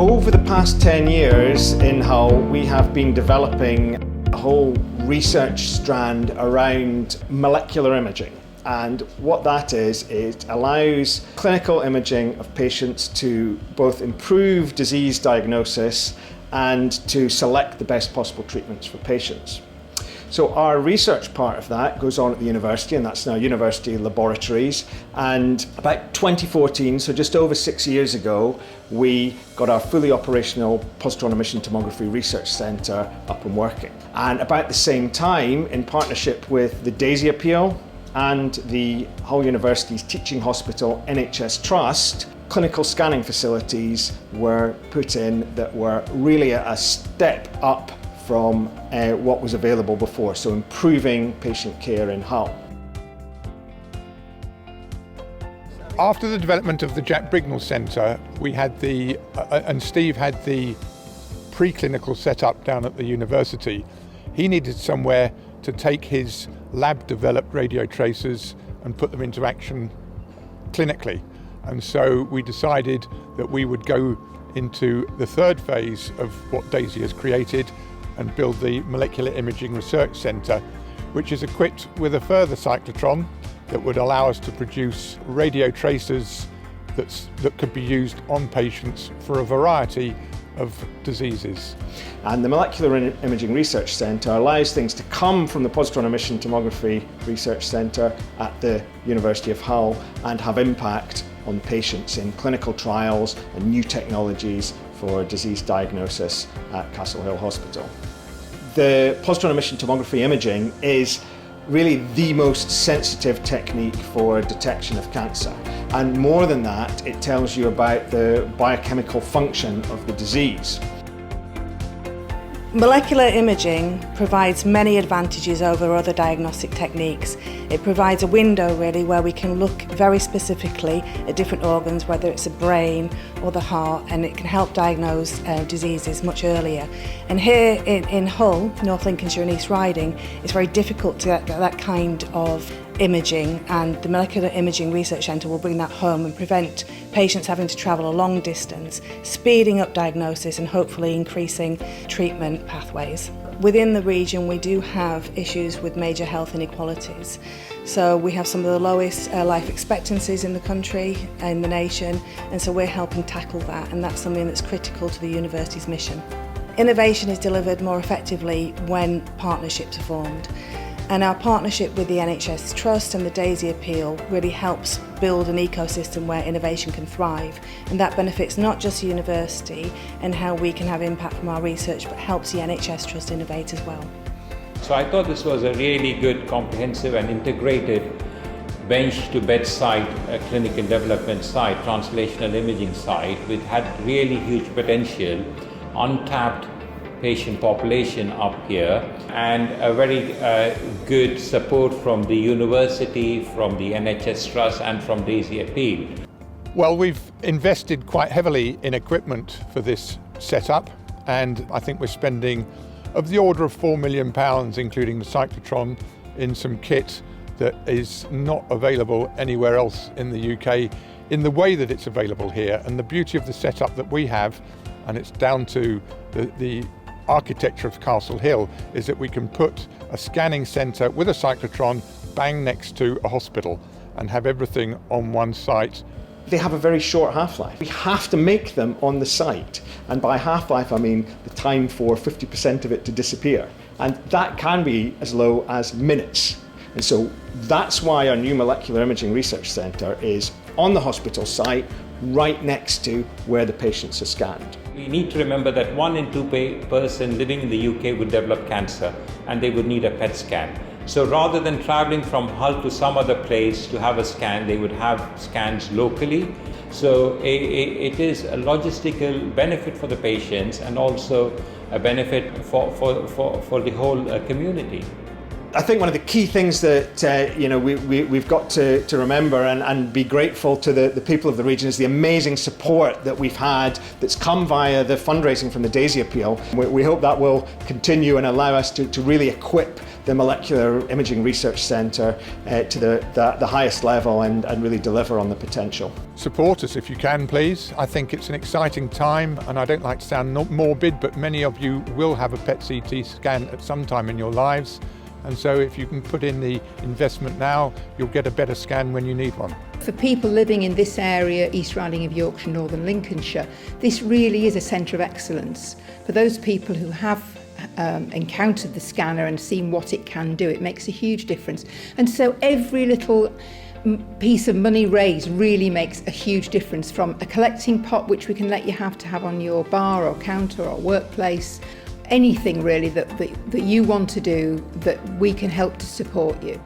Over the past 10 years in Hull, we have been developing a whole research strand around molecular imaging. And what that is, it allows clinical imaging of patients to both improve disease diagnosis and to select the best possible treatments for patients. So our research part of that goes on at the university, and that's now university laboratories. And about 2014, so just over 6 years ago, we got our fully operational positron emission tomography research centre up and working. And about the same time, in partnership with the DAISY Appeal and the Hull University's Teaching Hospital NHS Trust, clinical scanning facilities were put in that were really a step up from what was available before, so improving patient care in Hull. After the development of the Jack Brignall Centre, we had and Steve had the preclinical set up down at the university. He needed somewhere to take his lab-developed radio tracers and put them into action clinically. And so we decided that we would go into the third phase of what DAISY has created and build the Molecular Imaging Research Centre, which is equipped with a further cyclotron that would allow us to produce radio tracers that could be used on patients for a variety of diseases. And the Molecular Imaging Research Centre allows things to come from the Positron Emission Tomography Research Centre at the University of Hull and have impact on patients in clinical trials and new technologies for disease diagnosis at Castle Hill Hospital. The positron emission tomography imaging is really the most sensitive technique for detection of cancer. And more than that, it tells you about the biochemical function of the disease. Molecular imaging provides many advantages over other diagnostic techniques. It provides a window really where we can look very specifically at different organs, whether it's the brain or the heart, and it can help diagnose diseases much earlier. And here in Hull, North Lincolnshire and East Riding, it's very difficult to get that kind of imaging, and the Molecular Imaging Research Centre will bring that home and prevent patients having to travel a long distance, speeding up diagnosis and hopefully increasing treatment pathways. Within the region we do have issues with major health inequalities. So we have some of the lowest life expectancies in the country, in the nation, and so we're helping tackle that, and that's something that's critical to the university's mission. Innovation is delivered more effectively when partnerships are formed. And our partnership with the NHS Trust and the DAISY Appeal really helps build an ecosystem where innovation can thrive. And that benefits not just the university and how we can have impact from our research, but helps the NHS Trust innovate as well. So I thought this was a really good, comprehensive and integrated bench-to-bedside clinical development site, translational imaging site, which had really huge potential, untapped patient population up here, and a very good support from the university, from the NHS Trust and from DAISY Appeal. Well, we've invested quite heavily in equipment for this setup, and I think we're spending of the order of £4 million, including the cyclotron, in some kit that is not available anywhere else in the UK in the way that it's available here. And the beauty of the setup that we have, and it's down to the architecture of Castle Hill, is that we can put a scanning centre with a cyclotron bang next to a hospital and have everything on one site. They have a very short half-life. We have to make them on the site, and by half-life I mean the time for 50% of it to disappear, and that can be as low as minutes. And so that's why our new Molecular Imaging Research Centre is on the hospital site, right next to where the patients are scanned. We need to remember that 1 in 2 person living in the UK would develop cancer, and they would need a PET scan. So rather than travelling from Hull to some other place to have a scan, they would have scans locally. So it is a logistical benefit for the patients and also a benefit for the whole community. I think one of the key things that we've got to remember and be grateful to the people of the region is the amazing support that we've had that's come via the fundraising from the DAISY appeal. We hope that will continue and allow us to really equip the Molecular Imaging Research Centre to the highest level and really deliver on the potential. Support us if you can, please. I think it's an exciting time, and I don't like to sound morbid, but many of you will have a PET-CT scan at some time in your lives. And so if you can put in the investment now, you'll get a better scan when you need one. For people living in this area, East Riding of Yorkshire, Northern Lincolnshire, this really is a centre of excellence. For those people who have encountered the scanner and seen what it can do, it makes a huge difference. And so every little piece of money raised really makes a huge difference, from a collecting pot which we can let you have to have on your bar or counter or workplace, anything really that you want to do, that we can help to support you.